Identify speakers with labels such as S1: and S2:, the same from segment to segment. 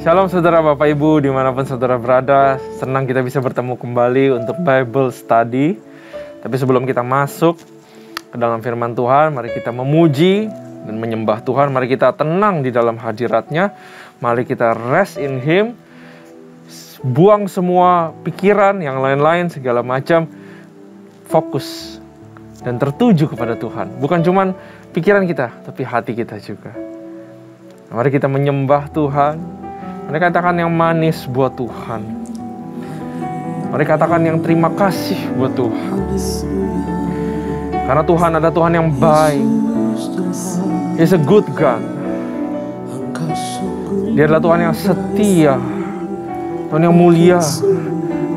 S1: Shalom saudara Bapak Ibu dimanapun saudara berada. Senang kita bisa bertemu kembali untuk Bible Study. Tapi sebelum kita masuk ke dalam firman Tuhan, mari kita memuji dan menyembah Tuhan. Mari kita tenang di dalam hadirat-Nya. Mari kita rest in Him. Buang semua pikiran yang lain-lain, segala macam. Fokus dan tertuju kepada Tuhan. Bukan cuma pikiran kita, tapi hati kita juga. Mari kita menyembah Tuhan. Mari katakan yang manis buat Tuhan. Mari katakan yang terima kasih buat Tuhan. Karena Tuhan ada Tuhan yang baik. He's a good God. Dia adalah Tuhan yang setia, Tuhan yang mulia,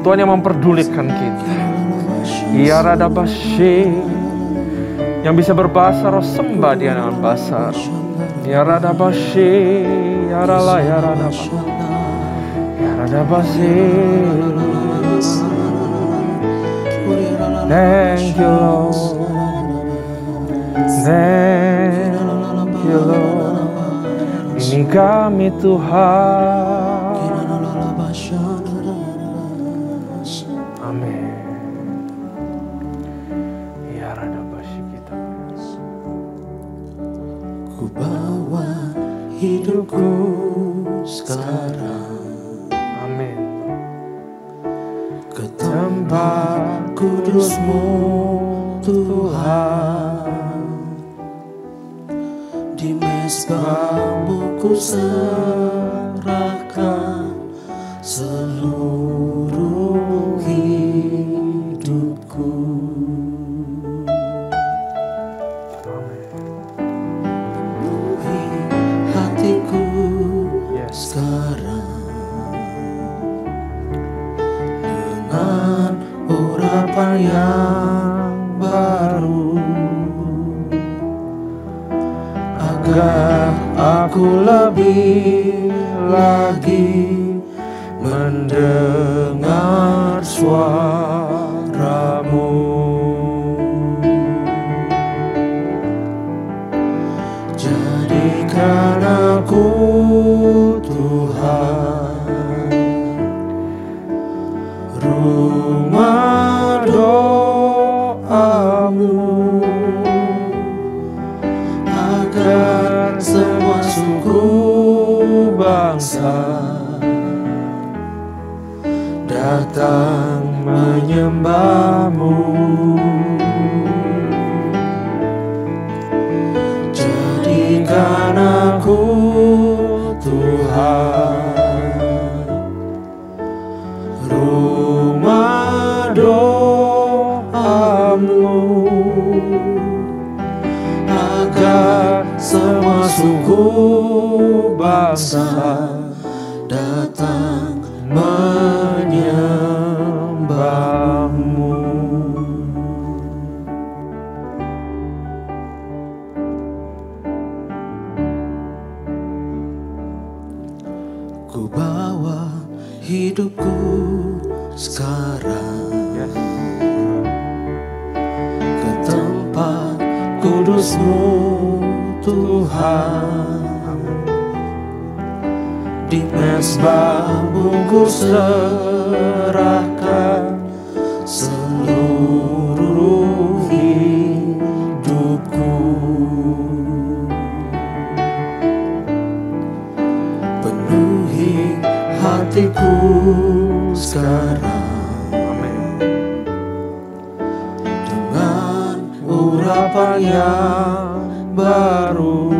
S1: Tuhan yang memperdulikan kita. Ya Radabashe, yang bisa berbahasa roh sembah dia dengan bahasa roh. Ya Radabashe, ya Rala, ya Radabashe, ya Radabashe. Thank you Lord, thank you Lord. Ini kami Tuhan. Amin. Ya Radabashe kita.
S2: Ku bawa hidupku sekarang,
S1: Amin.
S2: ke tempat kudus-Mu Tuhan. Di mezbah-Mu ku serahkan seluruh hidupku. Penuhi hatiku sekarang dengan urapan yang baru, agar aku lebih lagi mendengar suara-Mu. Jadikan aku Tuhan rumah doa-Mu, agar semua suku bangsa datang menyembah-Mu. Jadikan aku Tuhan rumah doa-Mu, agar semua suku bangsa datang menyembah-Mu. Ku bawa hidupku sekarang ke tempat kudus-Mu Tuhan. Di mezbah-Mu ku serahkan seluruh hidupku. Penuhi hatiku sekarang dengan urapan yang baru,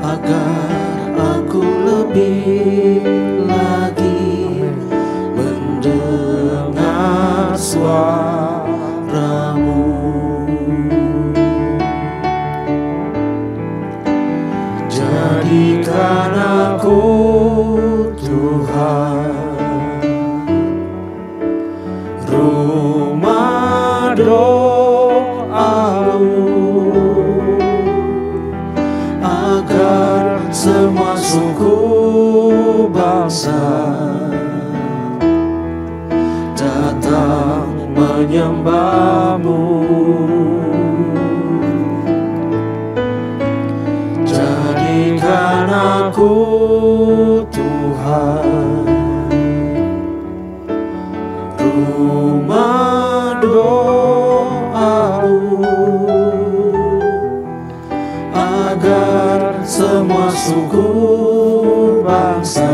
S2: agar aku lebih lagi mendengar suara-Mu. Jadikan aku Tuhan rumah doa-Mu, agar semua suku bangsa datang menyembah-Mu. Jadikan aku Tuhan, rumah doamu, agar semua suku bangsa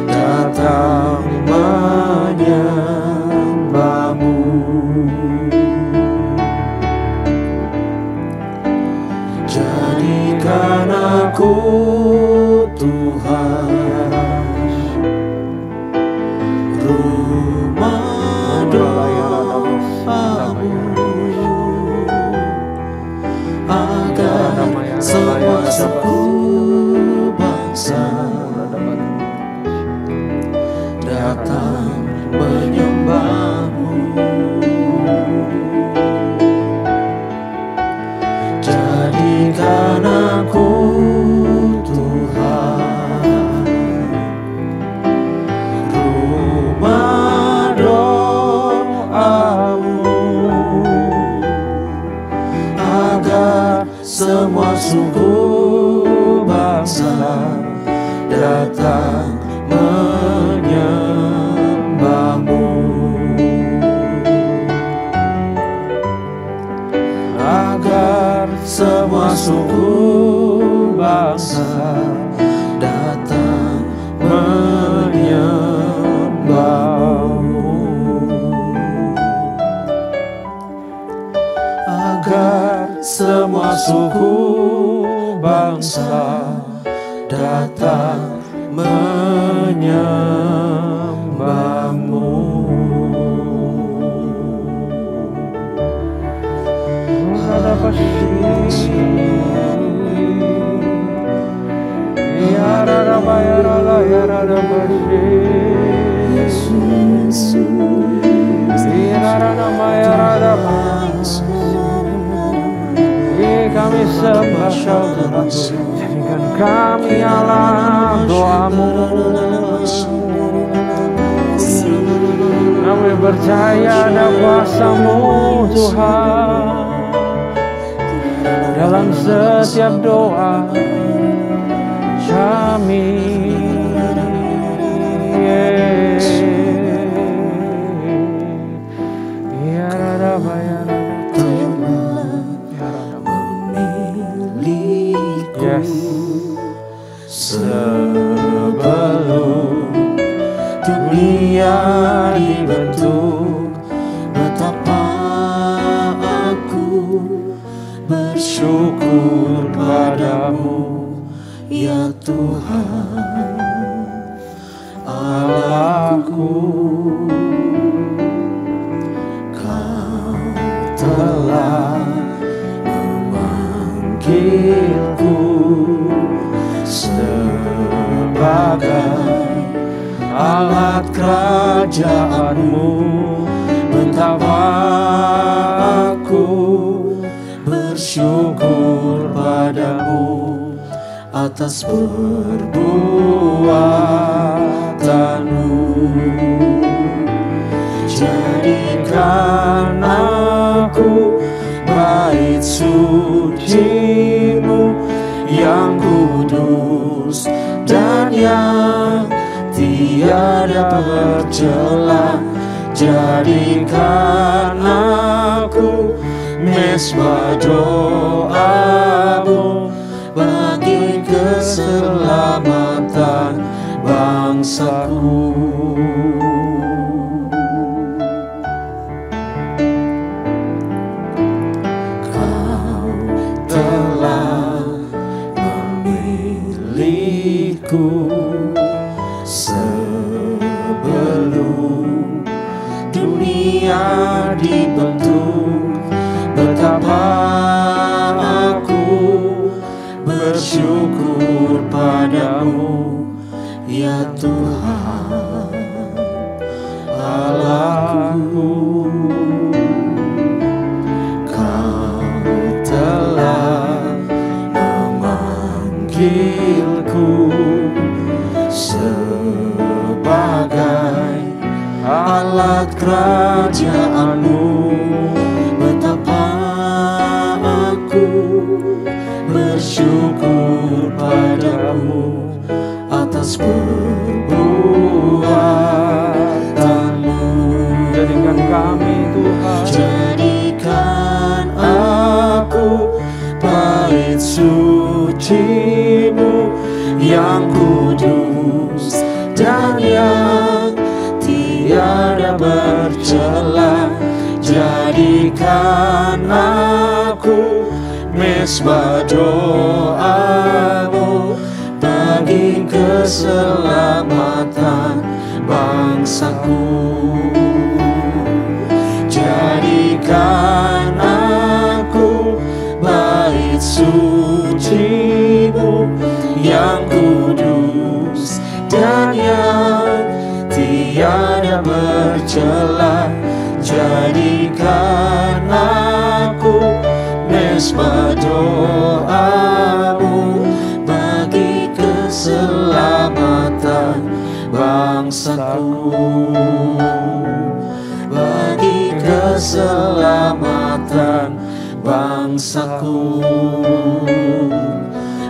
S2: datang menyembahmu. Jadikan aku Tuhan, rumah doamu, agar semua suku bangsa datang menyembahmu. Jadikan aku Tuhan, rumah doamu, agar semua suku bangsa datang menyembahmu. Agar semua suku bangsa datang menyembahmu. Agar semua suku bangsa datang menyembahmu. Kami sembah Kau, jadikan kami alat doamu. Kami percaya ada kuasa-Mu Tuhan dalam setiap doa kami. Sebelum dunia dibentuk, betapa aku bersyukur padamu, ya Tuhan Allahku. Kau telah memanggilku sebagai alat kerajaan-Mu, betapa aku bersyukur padamu atas perbuatan-Mu. Jadikan aku bait suci-Mu yang kudus dan yang tiada bercela. Jadikan aku mesbah doa-Mu bagi keselamatan bangsaku. Kau telah memilihku sebelum dunia dibentuk, betapa aku bersyukur padamu, ya Tuhan Allahku. Kau telah memanggilku sebagai alat kerajaan-Mu, betapa aku bersyukur padamu atas perbuatanmu.
S1: Jadikan kami Tuhan,
S2: jadikan aku bait suci-Mu yang kudus dan yang tiada bercela. Jadikan aku mesbah doa-Mu bagi keselamatan bangsaku. Jadikan aku bait suci-Mu yang kudus dan yang tiada bercela. Jadikan aku mesbah doa-Mu bagi keselamatan bangsaku, bagi keselamatan bangsaku,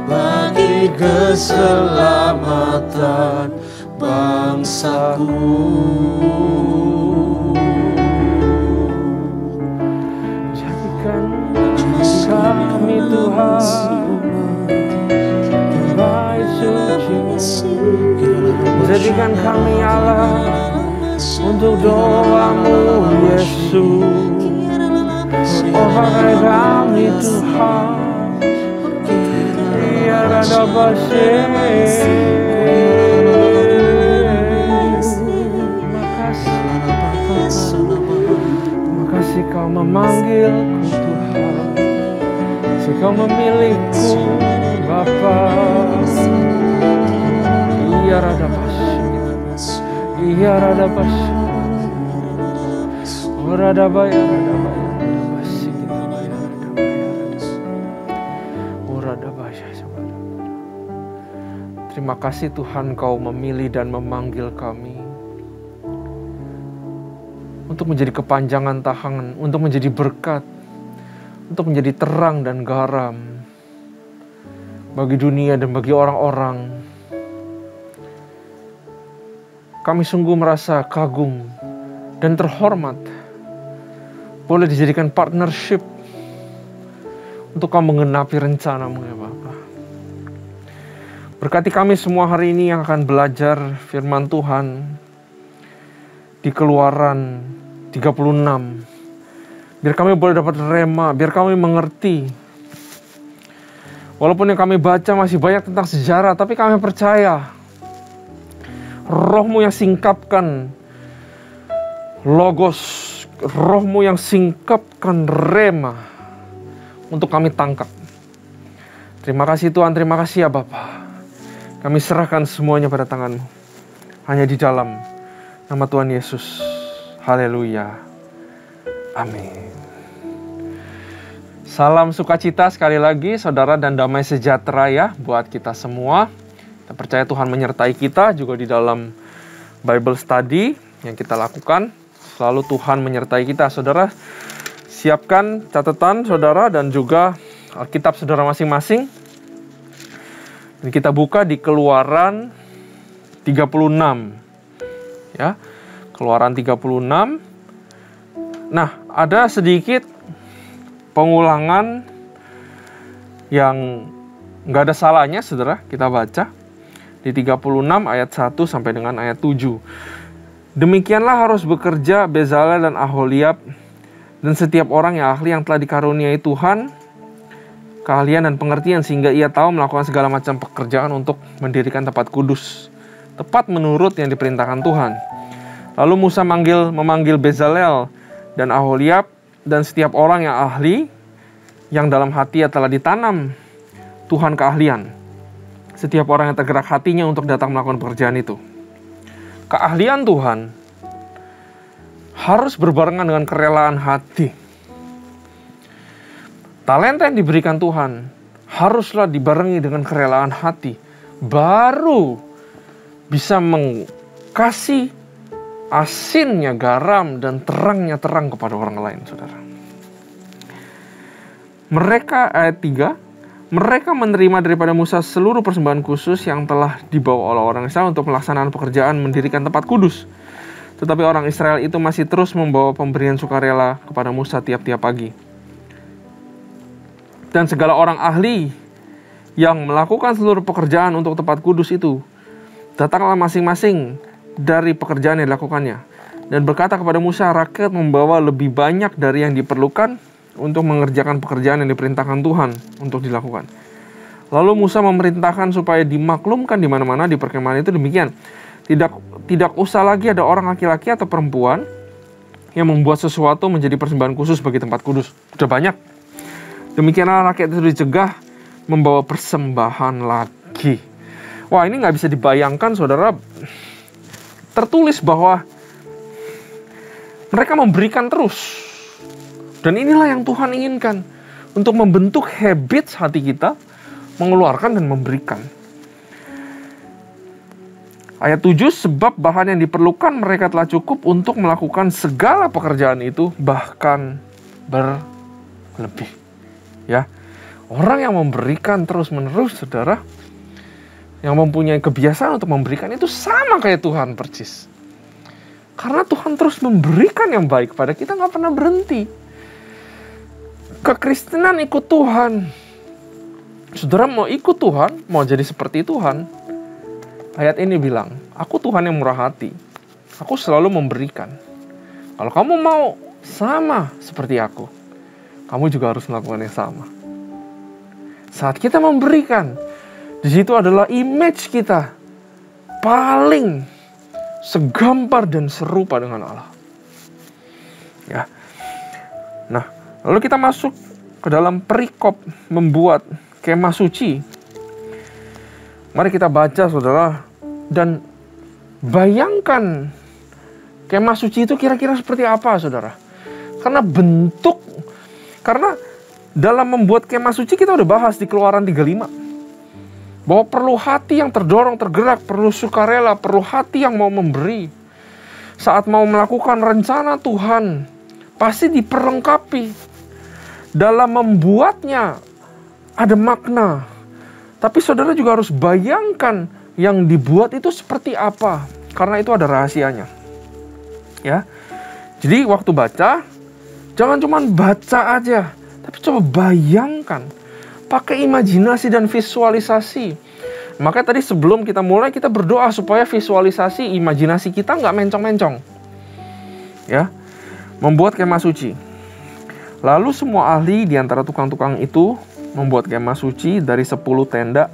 S2: bagi keselamatan bangsaku.
S1: kami Tuhan, bait suci-Mu. Jadikan kami Allah untuk doa-Mu Yesus. Oh pakai kami Tuhan, biar ada pasien. Terima kasih Kau memanggilku Tuhan, Kau memilihku Bapa. Iya rada pasien, iya rada pasien, oh rada bayar, rada bayar, rada pasien, rada bayar, oh rada bayar. Terima kasih Tuhan, Kau memilih dan memanggil kami untuk menjadi kepanjangan tangan, untuk menjadi berkat, untuk menjadi terang dan garam bagi dunia dan bagi orang-orang. Kami sungguh merasa kagum dan terhormat boleh dijadikan partnership untuk Kau menggenapi rencana-Mu ya Bapa. Berkati kami semua hari ini yang akan belajar firman Tuhan di Keluaran 36. Biar kami boleh dapat rema, biar kami mengerti. Walaupun yang kami baca masih banyak tentang sejarah, tapi kami percaya Roh-Mu yang singkapkan logos, Roh-Mu yang singkapkan rema untuk kami tangkap. Terima kasih Tuhan, terima kasih ya Bapa. Kami serahkan semuanya pada tangan-Mu, hanya di dalam nama Tuhan Yesus. Haleluya. Amin. Salam sukacita sekali lagi saudara, dan damai sejahtera ya buat kita semua. Kita percaya Tuhan menyertai kita juga di dalam Bible study yang kita lakukan. Selalu Tuhan menyertai kita. Saudara, siapkan catatan saudara dan juga Alkitab saudara masing-masing. Dan kita buka di Keluaran 36. Ya. Keluaran 36. Nah, ada sedikit pengulangan yang nggak ada salahnya, saudara. Kita baca di 36 ayat 1 sampai dengan ayat 7. Demikianlah harus bekerja Bezalel dan Aholiab dan setiap orang yang ahli yang telah dikaruniai Tuhan keahlian dan pengertian, sehingga ia tahu melakukan segala macam pekerjaan untuk mendirikan tempat kudus, tepat menurut yang diperintahkan Tuhan. Lalu Musa memanggil Bezalel dan Aholiab dan setiap orang yang ahli yang dalam hati telah ditanam Tuhan keahlian. Setiap orang yang tergerak hatinya untuk datang melakukan pekerjaan itu. Keahlian Tuhan harus berbarengan dengan kerelaan hati. Talenta yang diberikan Tuhan haruslah dibarengi dengan kerelaan hati. Baru bisa mengkasih asinnya garam dan terangnya terang kepada orang lain, saudara. Mereka, ayat 3, Mereka menerima daripada Musa seluruh persembahan khusus yang telah dibawa oleh orang Israel untuk pelaksanaan pekerjaan mendirikan tempat kudus. Tetapi orang Israel itu masih terus membawa pemberian sukarela kepada Musa tiap-tiap pagi. Dan segala orang ahli yang melakukan seluruh pekerjaan untuk tempat kudus itu, datanglah masing-masing dari pekerjaan yang dilakukannya, dan berkata kepada Musa, rakyat membawa lebih banyak dari yang diperlukan untuk mengerjakan pekerjaan yang diperintahkan Tuhan untuk dilakukan. Lalu Musa memerintahkan supaya dimaklumkan di mana-mana di perkemahan itu demikian. Tidak usah lagi ada orang laki-laki atau perempuan yang membuat sesuatu menjadi persembahan khusus bagi tempat kudus. Sudah banyak. Demikianlah rakyat itu dicegah membawa persembahan lagi. Wah, ini nggak bisa dibayangkan, saudara. Tertulis bahwa mereka memberikan terus. Dan inilah yang Tuhan inginkan, untuk membentuk habits hati kita, mengeluarkan dan memberikan. Ayat 7, sebab bahan yang diperlukan mereka telah cukup untuk melakukan segala pekerjaan itu, bahkan berlebih. Ya, orang yang memberikan terus-menerus, saudara, yang mempunyai kebiasaan untuk memberikan itu sama kayak Tuhan persis. Karena Tuhan terus memberikan yang baik kepada kita, nggak pernah berhenti. Kekristenan ikut Tuhan. Saudara mau ikut Tuhan, mau jadi seperti Tuhan, ayat ini bilang, aku Tuhan yang murah hati. Aku selalu memberikan. Kalau kamu mau sama seperti aku, kamu juga harus melakukan yang sama. Saat kita memberikan, di situ adalah image kita paling segambar dan serupa dengan Allah. Ya. Nah, lalu kita masuk ke dalam perikop membuat kemah suci. Mari kita baca, saudara, dan bayangkan kemah suci itu kira-kira seperti apa, saudara. Karena dalam membuat kemah suci kita udah bahas di Keluaran 35. Bahwa perlu hati yang terdorong, tergerak, perlu sukarela, perlu hati yang mau memberi. Saat mau melakukan rencana Tuhan, pasti diperlengkapi. Dalam membuatnya ada makna. Tapi saudara juga harus bayangkan yang dibuat itu seperti apa. Karena itu ada rahasianya. Ya. Jadi waktu baca, jangan cuma baca aja. Tapi coba bayangkan. Pakai imajinasi dan visualisasi. Makanya tadi sebelum kita mulai, kita berdoa supaya visualisasi, imajinasi kita nggak mencong-mencong. Ya. Membuat kemah suci. Lalu semua ahli di antara tukang-tukang itu membuat kemah suci dari 10 tenda,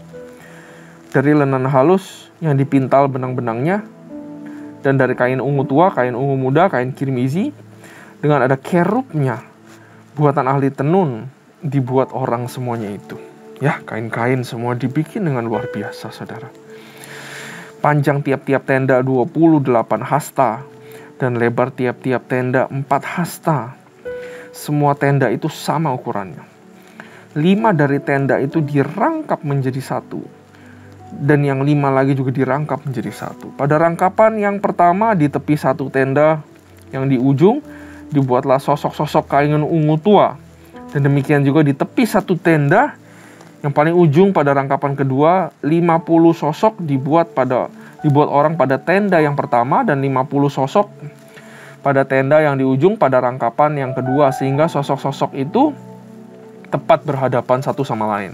S1: dari lenan halus yang dipintal benang-benangnya, dan dari kain ungu tua, kain ungu muda, kain kirmizi, dengan ada kerubnya, buatan ahli tenun, dibuat orang semuanya itu. Ya, kain-kain semua dibikin dengan luar biasa, saudara. Panjang tiap-tiap tenda 28 hasta, dan lebar tiap-tiap tenda 4 hasta. Semua tenda itu sama ukurannya. 5 dari tenda itu dirangkap menjadi satu. Dan yang 5 lagi juga dirangkap menjadi satu. Pada rangkapan yang pertama di tepi satu tenda, yang di ujung dibuatlah sosok-sosok kain ungu tua. Dan demikian juga di tepi satu tenda, yang paling ujung pada rangkapan kedua, 50 sosok dibuat orang pada tenda yang pertama, dan 50 sosok pada tenda yang di ujung pada rangkapan yang kedua, sehingga sosok-sosok itu tepat berhadapan satu sama lain.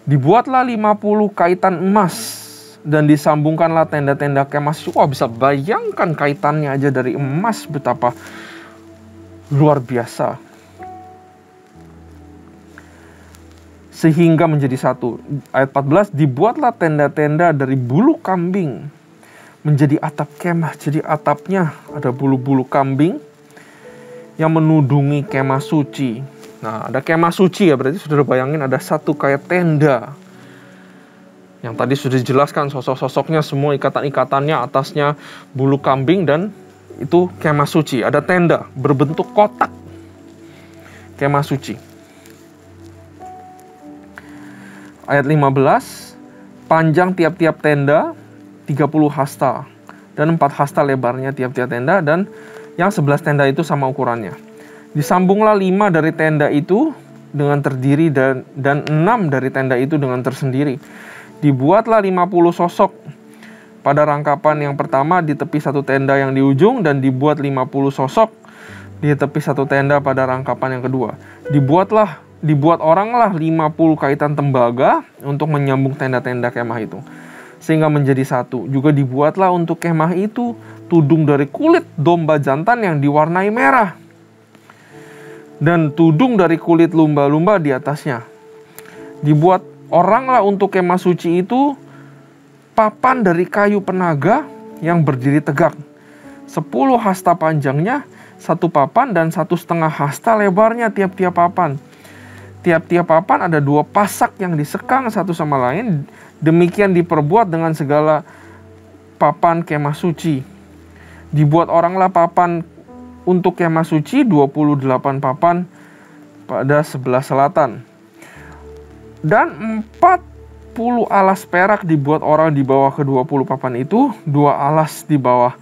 S1: Dibuatlah 50 kaitan emas dan disambungkanlah tenda-tenda kemah. Wah, bisa bayangkan kaitannya aja dari emas, betapa luar biasa. Sehingga menjadi satu. Ayat 14, dibuatlah tenda-tenda dari bulu kambing menjadi atap kemah. Jadi atapnya ada bulu-bulu kambing yang menudungi kemah suci. Nah, ada kemah suci ya, berarti sudah bayangin ada satu kayak tenda. Yang tadi sudah dijelaskan sosok-sosoknya, semua ikatan-ikatannya, atasnya bulu kambing, dan itu kemah suci. Ada tenda berbentuk kotak. Kemah suci. Ayat 15, panjang tiap-tiap tenda 30 hasta, dan 4 hasta lebarnya tiap-tiap tenda, dan yang 11 tenda itu sama ukurannya. Disambunglah 5 dari tenda itu dengan terdiri dan 6 dari tenda itu dengan tersendiri. Dibuatlah 50 sosok pada rangkapan yang pertama di tepi satu tenda yang di ujung, dan dibuat 50 sosok di tepi satu tenda pada rangkapan yang kedua. Dibuat oranglah 50 kaitan tembaga untuk menyambung tenda-tenda kemah itu, sehingga menjadi satu. Juga dibuatlah untuk kemah itu tudung dari kulit domba jantan yang diwarnai merah, dan tudung dari kulit lumba-lumba di atasnya. Dibuat oranglah untuk kemah suci itu papan dari kayu penaga yang berdiri tegak, 10 hasta panjangnya satu papan, dan 1,5 hasta lebarnya tiap-tiap papan. Tiap-tiap papan ada 2 pasak yang disekang satu sama lain. Demikian diperbuat dengan segala papan kemah suci. Dibuat oranglah papan untuk kemah suci, 28 papan pada sebelah selatan. Dan 40 alas perak dibuat orang di bawah ke-20 papan itu, 2 alas di bawah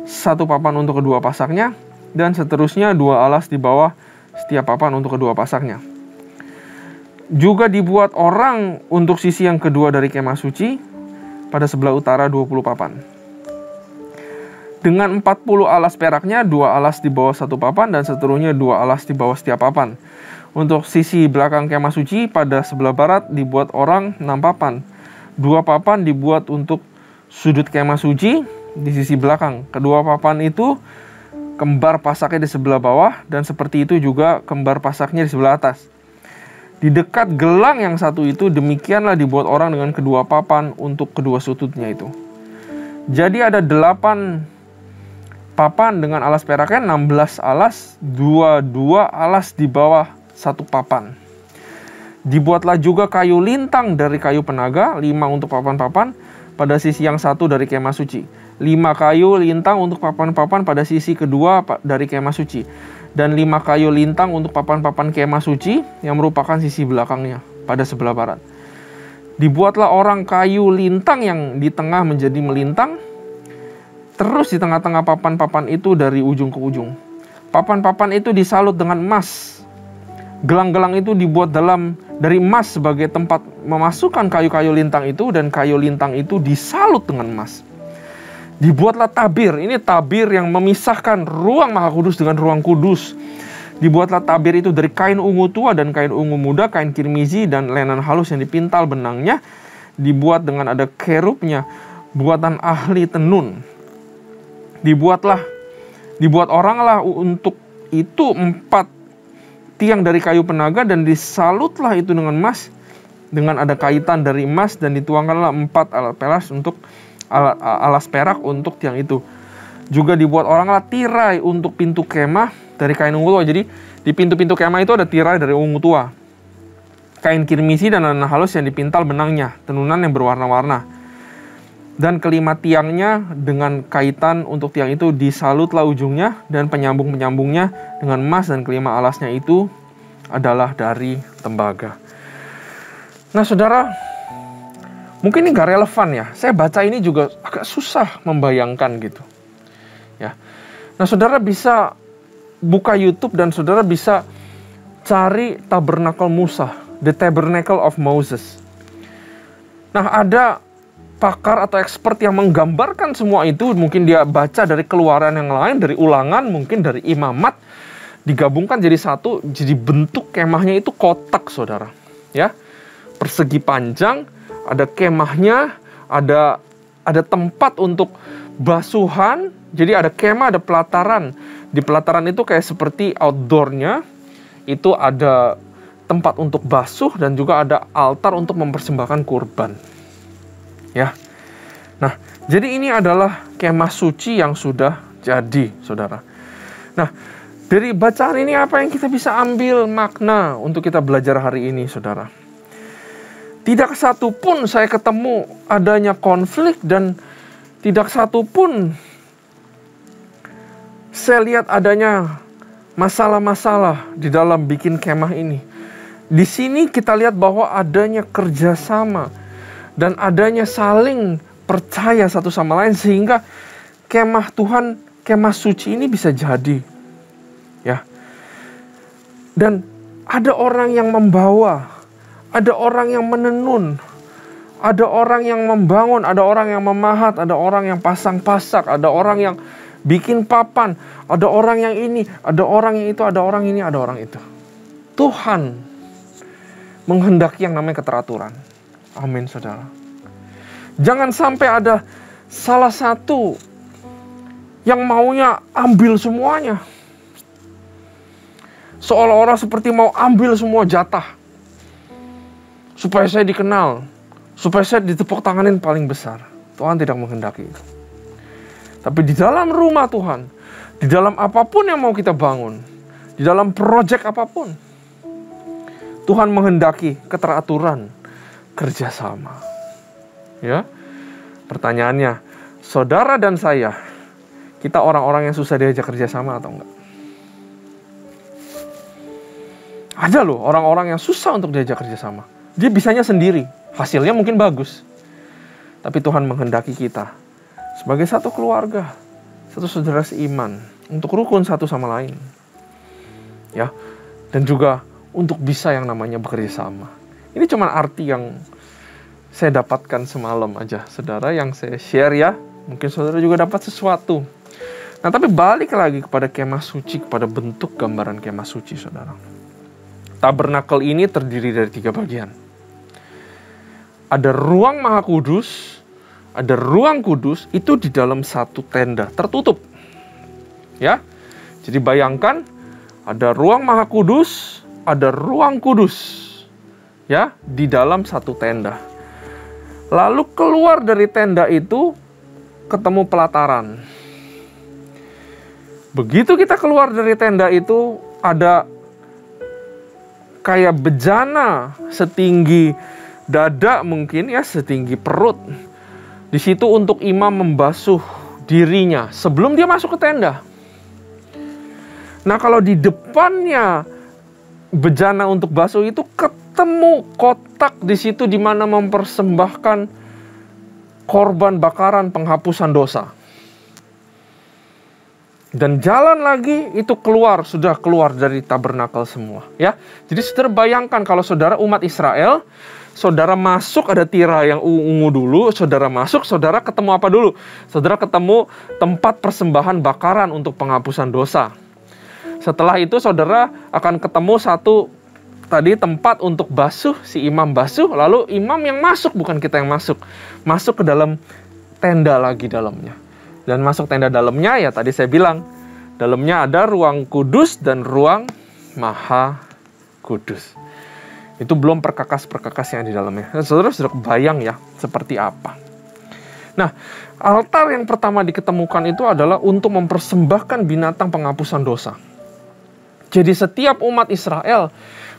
S1: satu papan untuk kedua pasaknya, dan seterusnya 2 alas di bawah setiap papan untuk kedua pasaknya. Juga dibuat orang untuk sisi yang kedua dari kemah suci pada sebelah utara 20 papan. Dengan 40 alas peraknya, 2 alas di bawah satu papan, dan seterusnya 2 alas di bawah setiap papan. Untuk sisi belakang kemah suci pada sebelah barat dibuat orang 6 papan. 2 papan dibuat untuk sudut kemah suci di sisi belakang. Kedua papan itu kembar pasaknya di sebelah bawah, dan seperti itu juga kembar pasaknya di sebelah atas. Di dekat gelang yang satu itu demikianlah dibuat orang dengan kedua papan untuk kedua sudutnya itu. Jadi ada 8 papan dengan alas peraknya, 16 alas, 2 alas di bawah satu papan. Dibuatlah juga kayu lintang dari kayu penaga, 5 untuk papan-papan pada sisi yang satu dari kemah suci. 5 kayu lintang untuk papan-papan pada sisi kedua dari kemah suci. Dan 5 kayu lintang untuk papan-papan kemah suci yang merupakan sisi belakangnya pada sebelah barat. Dibuatlah orang kayu lintang yang di tengah menjadi melintang, terus di tengah-tengah papan-papan itu dari ujung ke ujung. Papan-papan itu disalut dengan emas. Gelang-gelang itu dibuat dari emas sebagai tempat memasukkan kayu-kayu lintang itu, dan kayu lintang itu disalut dengan emas. Dibuatlah tabir. Ini tabir yang memisahkan ruang maha kudus dengan ruang kudus. Dibuatlah tabir itu dari kain ungu tua dan kain ungu muda, kain kirmizi dan lenan halus yang dipintal benangnya. Dibuat dengan ada kerubnya, buatan ahli tenun. Dibuat oranglah untuk itu 4 tiang dari kayu penaga, dan disalutlah itu dengan emas, dengan ada kaitan dari emas, dan dituangkanlah 4 alat perak untuk alas perak untuk tiang itu. Juga dibuat oranglah tirai untuk pintu kemah dari kain ungu tua. Jadi di pintu-pintu kemah itu ada tirai dari ungu tua, kain kirmisi dan lenan halus yang dipintal benangnya, tenunan yang berwarna-warna. Dan kelima tiangnya dengan kaitan untuk tiang itu disalutlah ujungnya dan penyambung-penyambungnya dengan emas, dan kelima alasnya itu adalah dari tembaga. Nah saudara, mungkin ini gak relevan ya. Saya baca ini juga agak susah membayangkan gitu. Ya. Nah saudara bisa buka YouTube dan saudara bisa cari Tabernacle Musa, The Tabernacle of Moses. Nah ada pakar atau expert yang menggambarkan semua itu. Mungkin dia baca dari Keluaran yang lain, dari Ulangan, mungkin dari Imamat, digabungkan jadi satu. Jadi bentuk kemahnya itu kotak saudara, ya, persegi panjang, ada kemahnya, ada tempat untuk basuhan. Jadi ada kemah, ada pelataran. Di pelataran itu kayak seperti outdoornya, itu ada tempat untuk basuh, dan juga ada altar untuk mempersembahkan kurban. Ya, nah, jadi ini adalah kemah suci yang sudah jadi, saudara. Nah, dari bacaan ini apa yang kita bisa ambil makna untuk kita belajar hari ini, saudara? Tidak satu pun saya ketemu adanya konflik, dan tidak satu pun saya lihat adanya masalah-masalah di dalam bikin kemah ini. Di sini kita lihat bahwa adanya kerjasama dan adanya saling percaya satu sama lain, sehingga kemah Tuhan, kemah suci ini bisa jadi. Ya. Dan Ada orang yang membawa, ada orang yang menenun, ada orang yang membangun, ada orang yang memahat, ada orang yang pasang pasak, ada orang yang bikin papan, ada orang yang ini, ada orang yang itu, ada orang ini, ada orang itu. Tuhan menghendaki yang namanya keteraturan. Amin, saudara. Jangan sampai ada salah satu yang maunya ambil semuanya. Seolah-olah seperti mau ambil semua jatah. Supaya saya dikenal, supaya saya ditepuk tanganin paling besar. Tuhan tidak menghendaki itu. Tapi di dalam rumah Tuhan, di dalam apapun yang mau kita bangun, di dalam proyek apapun, Tuhan menghendaki keteraturan, kerjasama. Ya, pertanyaannya, saudara dan saya, kita orang-orang yang susah diajak kerjasama atau enggak? Ada loh orang-orang yang susah untuk diajak kerjasama. Dia bisanya sendiri, hasilnya mungkin bagus. Tapi Tuhan menghendaki kita sebagai satu keluarga, satu saudara seiman, untuk rukun satu sama lain. Ya, dan juga untuk bisa yang namanya bekerja sama. Ini cuma arti yang saya dapatkan semalam aja, saudara, yang saya share ya. Mungkin saudara juga dapat sesuatu. Nah, tapi balik lagi kepada kemah suci, kepada bentuk gambaran kemah suci, saudara. Tabernakel ini terdiri dari 3 bagian. Ada ruang maha kudus, ada ruang kudus, itu di dalam satu tenda, tertutup. Ya, jadi bayangkan, ada ruang maha kudus, ada ruang kudus. Ya, di dalam satu tenda. Lalu keluar dari tenda itu, ketemu pelataran. Begitu kita keluar dari tenda itu, ada kayak bejana setinggi dada mungkin ya, setinggi perut. Di situ untuk imam membasuh dirinya sebelum dia masuk ke tenda. Nah, kalau di depannya bejana untuk basuh itu ketemu kotak di situ di mana mempersembahkan korban bakaran penghapusan dosa. Dan jalan lagi itu sudah keluar dari tabernakel semua, ya. Jadi saudara bayangkan kalau saudara umat Israel, saudara masuk ada tirai yang ungu dulu, saudara masuk, saudara ketemu apa dulu? Saudara ketemu tempat persembahan bakaran untuk penghapusan dosa. Setelah itu saudara akan ketemu satu tadi tempat untuk basuh, si imam basuh, lalu imam yang masuk, bukan kita yang masuk. Masuk ke dalam tenda lagi dalamnya. Dan masuk tenda dalamnya, ya tadi saya bilang, dalamnya ada ruang kudus dan ruang maha kudus. Itu belum perkakas-perkakas yang di dalamnya. Nah, saudara sudah kebayang ya, seperti apa. Nah, altar yang pertama diketemukan itu adalah untuk mempersembahkan binatang penghapusan dosa. Jadi setiap umat Israel,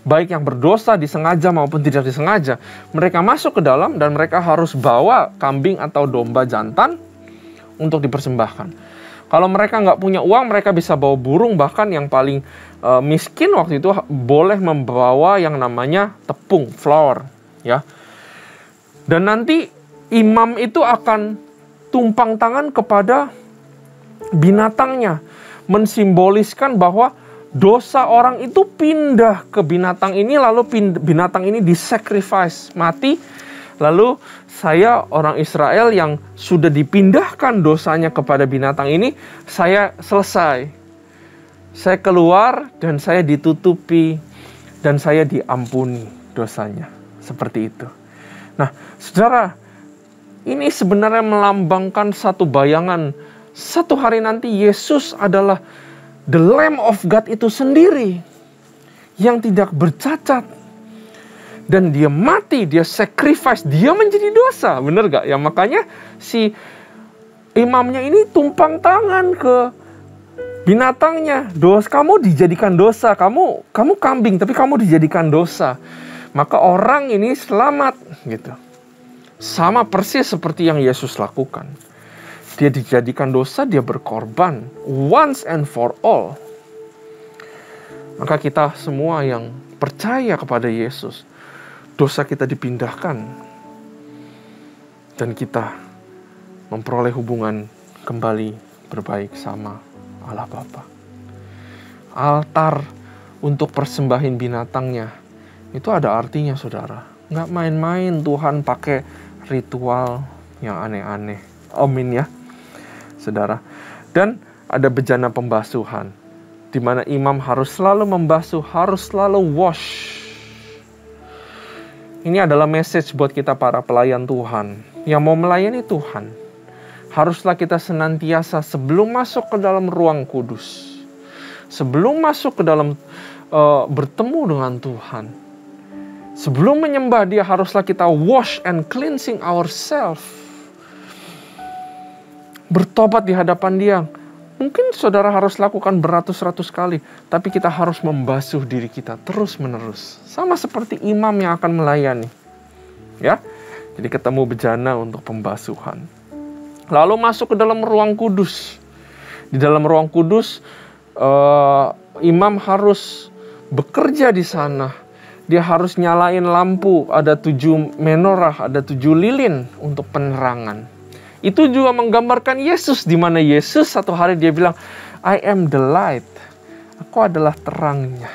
S1: baik yang berdosa disengaja maupun tidak disengaja, mereka masuk ke dalam dan mereka harus bawa kambing atau domba jantan untuk dipersembahkan. Kalau mereka nggak punya uang, mereka bisa bawa burung, bahkan yang paling miskin waktu itu boleh membawa yang namanya tepung, flour, ya. Dan nanti imam itu akan tumpang tangan kepada binatangnya, mensimboliskan bahwa dosa orang itu pindah ke binatang ini, lalu binatang ini disacrifice, mati. Lalu saya orang Israel yang sudah dipindahkan dosanya kepada binatang ini, saya selesai. Saya keluar dan saya ditutupi dan saya diampuni dosanya. Seperti itu. Nah, saudara, ini sebenarnya melambangkan satu bayangan. Satu hari nanti Yesus adalah the Lamb of God itu sendiri yang tidak bercacat. Dan dia mati, dia sacrifice, dia menjadi dosa. Bener gak? Ya makanya si imamnya ini tumpang tangan ke binatangnya. Kamu dijadikan dosa, kamu kambing tapi kamu dijadikan dosa. Maka orang ini selamat gitu. Sama persis seperti yang Yesus lakukan. Dia dijadikan dosa, dia berkorban once and for all. Maka kita semua yang percaya kepada Yesus, dosa kita dipindahkan dan kita memperoleh hubungan kembali berbaik sama Allah Bapa. Altar untuk persembahin binatangnya. Itu ada artinya, saudara. Nggak main-main Tuhan pakai ritual yang aneh-aneh. Amin ya, saudara. Dan ada bejana pembasuhan, di mana imam harus selalu membasuh, harus selalu wash. Ini adalah message buat kita para pelayan Tuhan yang mau melayani Tuhan. Haruslah kita senantiasa sebelum masuk ke dalam ruang kudus, sebelum masuk ke dalam bertemu dengan Tuhan, sebelum menyembah Dia, haruslah kita wash and cleansing ourselves. Bertobat di hadapan Dia. Mungkin saudara harus lakukan beratus-ratus kali, tapi kita harus membasuh diri kita terus-menerus. Sama seperti imam yang akan melayani. Ya. Jadi ketemu bejana untuk pembasuhan. Lalu masuk ke dalam ruang kudus. Di dalam ruang kudus, imam harus bekerja di sana. Dia harus nyalain lampu, ada 7 menorah, ada 7 lilin untuk penerangan. Itu juga menggambarkan Yesus, di mana Yesus satu hari dia bilang, I am the light. Aku adalah terangnya.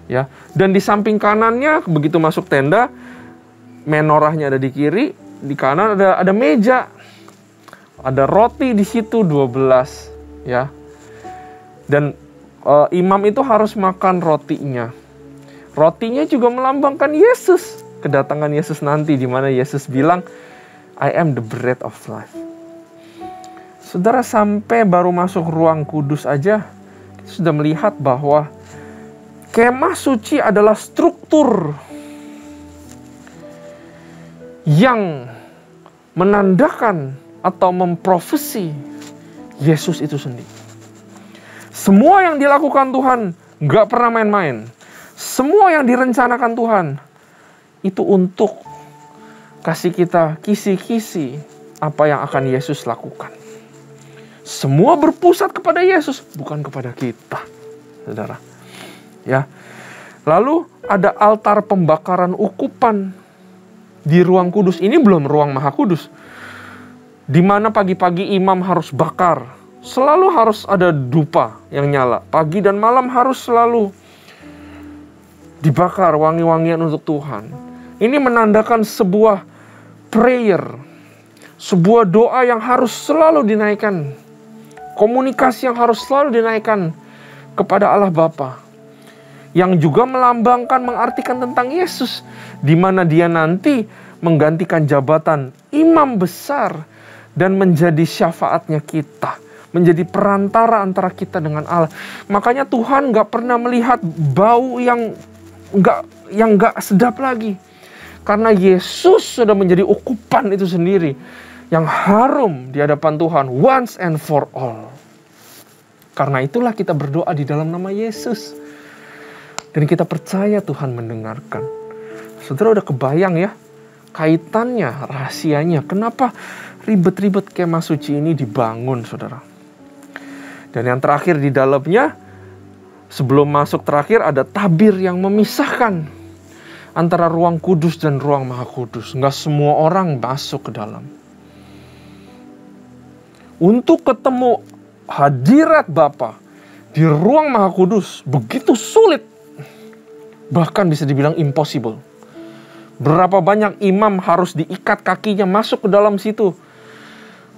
S1: Ya, dan di samping kanannya begitu masuk tenda, menorahnya ada di kiri, di kanan ada meja. Ada roti di situ 12, ya. Dan imam itu harus makan rotinya. Rotinya juga melambangkan Yesus, kedatangan Yesus nanti, di mana Yesus bilang, I am the bread of life. Saudara, sampai baru masuk ruang kudus aja, kita sudah melihat bahwa kemah suci adalah struktur yang menandakan atau memprofesi Yesus itu sendiri. Semua yang dilakukan Tuhan gak pernah main-main. Semua yang direncanakan Tuhan itu untuk kasih kita kisi-kisi apa yang akan Yesus lakukan. Semua berpusat kepada Yesus, bukan kepada kita, saudara. Ya. Lalu ada altar pembakaran ukupan di ruang kudus. Ini belum ruang maha kudus, di mana pagi-pagi imam harus bakar. Selalu harus ada dupa yang nyala. Pagi dan malam harus selalu dibakar wangi-wangian untuk Tuhan. Ini menandakan sebuah prayer, sebuah doa yang harus selalu dinaikkan, komunikasi yang harus selalu dinaikkan kepada Allah Bapa, yang juga melambangkan, mengartikan tentang Yesus, di mana Dia nanti menggantikan jabatan imam besar dan menjadi syafaatnya kita, menjadi perantara antara kita dengan Allah. Makanya Tuhan gak pernah melihat bau yang gak sedap lagi. Karena Yesus sudah menjadi ukupan itu sendiri yang harum di hadapan Tuhan once and for all. Karena itulah kita berdoa di dalam nama Yesus. Dan kita percaya Tuhan mendengarkan. Saudara udah kebayang ya kaitannya, rahasianya. Kenapa ribet-ribet kemah suci ini dibangun, saudara? Dan yang terakhir di dalamnya, sebelum masuk terakhir ada tabir yang memisahkan antara ruang kudus dan ruang maha kudus. Nggak semua orang masuk ke dalam. Untuk ketemu hadirat Bapa di ruang maha kudus begitu sulit. Bahkan bisa dibilang impossible. Berapa banyak imam harus diikat kakinya masuk ke dalam situ.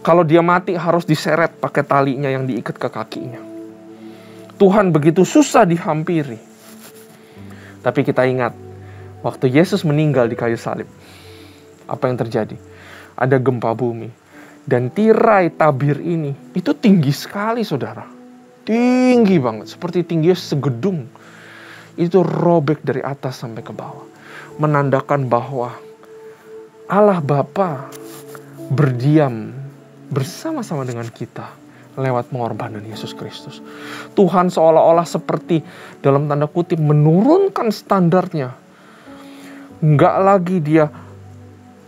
S1: Kalau dia mati harus diseret pakai talinya yang diikat ke kakinya. Tuhan begitu susah dihampiri. Tapi kita ingat, waktu Yesus meninggal di kayu salib, apa yang terjadi? Ada gempa bumi. Dan tirai tabir ini, itu tinggi sekali, saudara. Tinggi banget, seperti tingginya segedung. Itu robek dari atas sampai ke bawah. Menandakan bahwa Allah Bapa berdiam bersama-sama dengan kita lewat pengorbanan Yesus Kristus. Tuhan seolah-olah seperti dalam tanda kutip menurunkan standarnya. Nggak lagi dia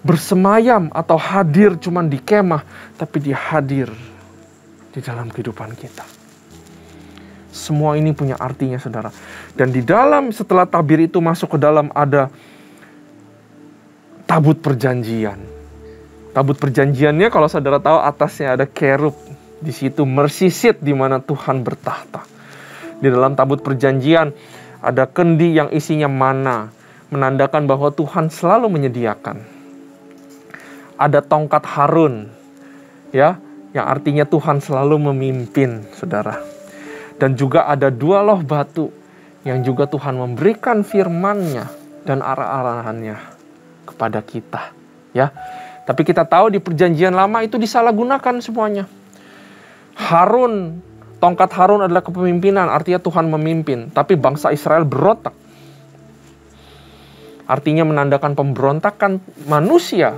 S1: bersemayam atau hadir cuman di kemah, tapi dia hadir di dalam kehidupan kita. Semua ini punya artinya, saudara. Dan di dalam, setelah tabir itu masuk ke dalam, ada tabut perjanjian. Tabut perjanjiannya, kalau saudara tahu, atasnya ada kerub. Di situ mercy seat, di mana Tuhan bertahta. Di dalam tabut perjanjian ada kendi yang isinya mana, menandakan bahwa Tuhan selalu menyediakan. Ada tongkat Harun, ya, yang artinya Tuhan selalu memimpin, saudara. Dan juga ada 2 loh batu yang juga Tuhan memberikan firman-Nya dan arah-arahannya kepada kita, ya. Tapi kita tahu di perjanjian lama itu disalahgunakan semuanya. Harun, tongkat Harun adalah kepemimpinan, artinya Tuhan memimpin. Tapi bangsa Israel berontak. Artinya menandakan pemberontakan manusia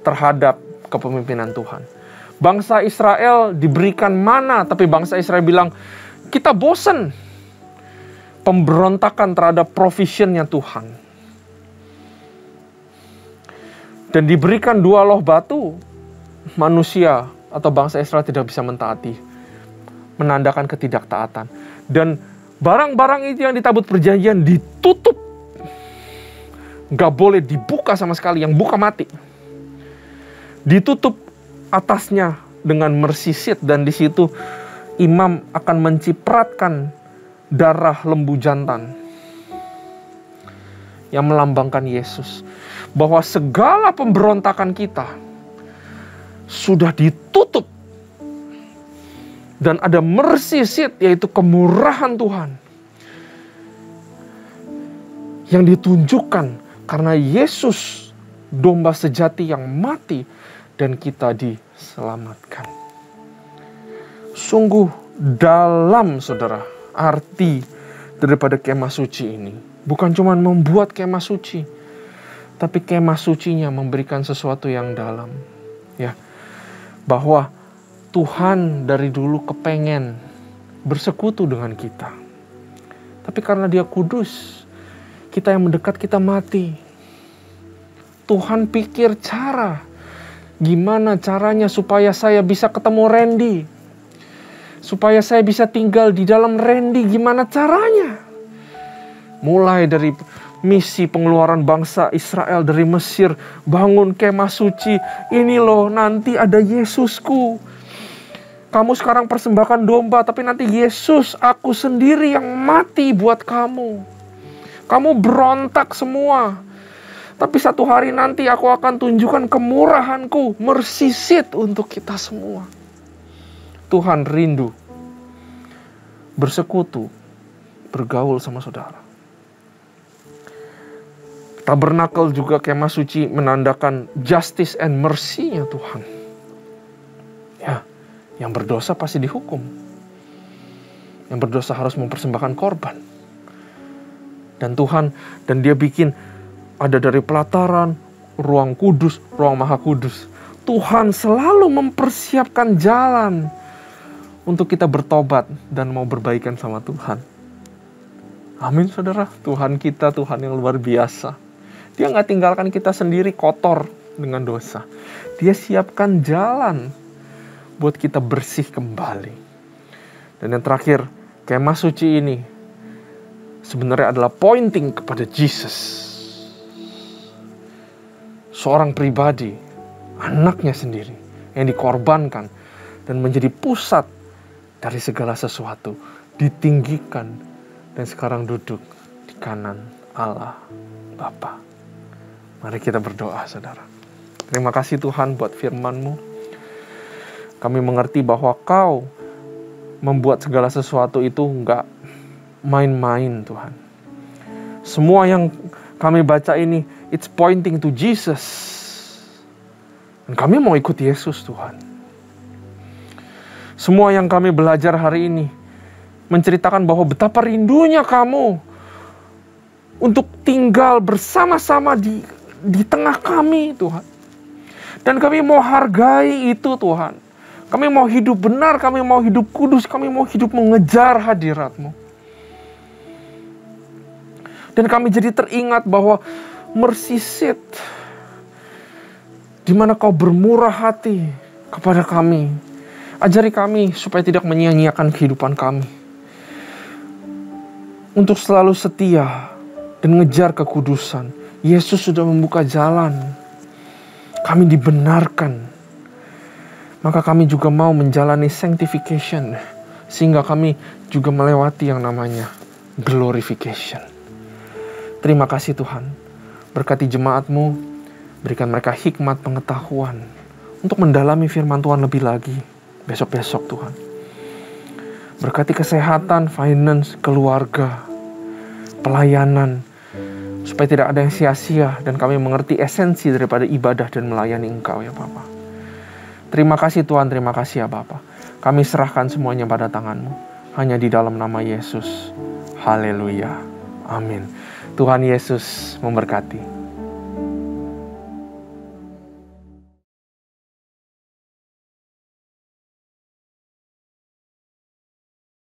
S1: terhadap kepemimpinan Tuhan. Bangsa Israel diberikan mana, tapi bangsa Israel bilang, kita bosan. Pemberontakan terhadap provision-nya Tuhan. Dan diberikan 2 loh batu, manusia atau bangsa Israel tidak bisa mentaati, menandakan ketidaktaatan. Dan barang-barang itu yang di tabut perjanjian ditutup, gak boleh dibuka sama sekali, yang buka mati. Ditutup atasnya dengan mersisit, dan di situ imam akan mencipratkan darah lembu jantan yang melambangkan Yesus, bahwa segala pemberontakan kita sudah ditutup dan ada mersisit, yaitu kemurahan Tuhan yang ditunjukkan karena Yesus domba sejati yang mati dan kita diselamatkan. Sungguh dalam, saudara, arti daripada kemah suci ini. Bukan cuma membuat kemah suci, tapi kemah sucinya memberikan sesuatu yang dalam, ya. Bahwa Tuhan dari dulu kepengen bersekutu dengan kita. Tapi karena Dia kudus, kita yang mendekat kita mati. Tuhan pikir cara, gimana caranya supaya saya bisa ketemu Randy, supaya saya bisa tinggal di dalam Randy, gimana caranya? Mulai dari misi pengeluaran bangsa Israel dari Mesir, bangun kemah suci. Ini loh, nanti ada Yesusku. Kamu sekarang persembahkan domba, tapi nanti Yesus, aku sendiri yang mati buat kamu. Kamu berontak semua, tapi satu hari nanti aku akan tunjukkan kemurahanku, mersisit untuk kita semua. Tuhan rindu bersekutu, bergaul sama saudara. Tabernakel juga kemah suci menandakan justice and mercy-nya Tuhan. Ya, yang berdosa pasti dihukum. Yang berdosa harus mempersembahkan korban. Dan Tuhan, dan Dia bikin ada dari pelataran, ruang kudus, ruang maha kudus. Tuhan selalu mempersiapkan jalan untuk kita bertobat dan mau berbaikan sama Tuhan. Amin, saudara. Tuhan kita Tuhan yang luar biasa. Dia gak tinggalkan kita sendiri kotor dengan dosa. Dia siapkan jalan buat kita bersih kembali. Dan yang terakhir, kemah suci ini sebenarnya adalah pointing kepada Jesus. Seorang pribadi, anaknya sendiri, yang dikorbankan dan menjadi pusat dari segala sesuatu, ditinggikan dan sekarang duduk di kanan Allah Bapa. Mari kita berdoa, saudara. Terima kasih Tuhan buat firman-Mu. Kami mengerti bahwa Kau membuat segala sesuatu itu enggak main-main, Tuhan. Semua yang kami baca ini, it's pointing to Jesus. Dan kami mau ikut Yesus, Tuhan. Semua yang kami belajar hari ini menceritakan bahwa betapa rindunya kamu untuk tinggal bersama-sama di tengah kami, Tuhan. Dan kami mau hargai itu, Tuhan. Kami mau hidup benar, kami mau hidup kudus, kami mau hidup mengejar hadirat-Mu. Dan kami jadi teringat bahwa mercy seat, di mana Kau bermurah hati kepada kami. Ajari kami supaya tidak menyia-nyiakan kehidupan kami. Untuk selalu setia dan ngejar kekudusan. Yesus sudah membuka jalan. Kami dibenarkan. Maka kami juga mau menjalani sanctification. sehingga kami juga melewati yang namanya glorification. Terima kasih Tuhan, berkati jemaat-Mu, berikan mereka hikmat pengetahuan untuk mendalami firman Tuhan lebih lagi besok-besok Tuhan. Berkati kesehatan, finance, keluarga, pelayanan, supaya tidak ada yang sia-sia dan kami mengerti esensi daripada ibadah dan melayani Engkau ya Bapa. Terima kasih Tuhan, terima kasih ya Bapa. Kami serahkan semuanya pada tangan-Mu, hanya di dalam nama Yesus. Haleluya. Amin. Tuhan Yesus memberkati.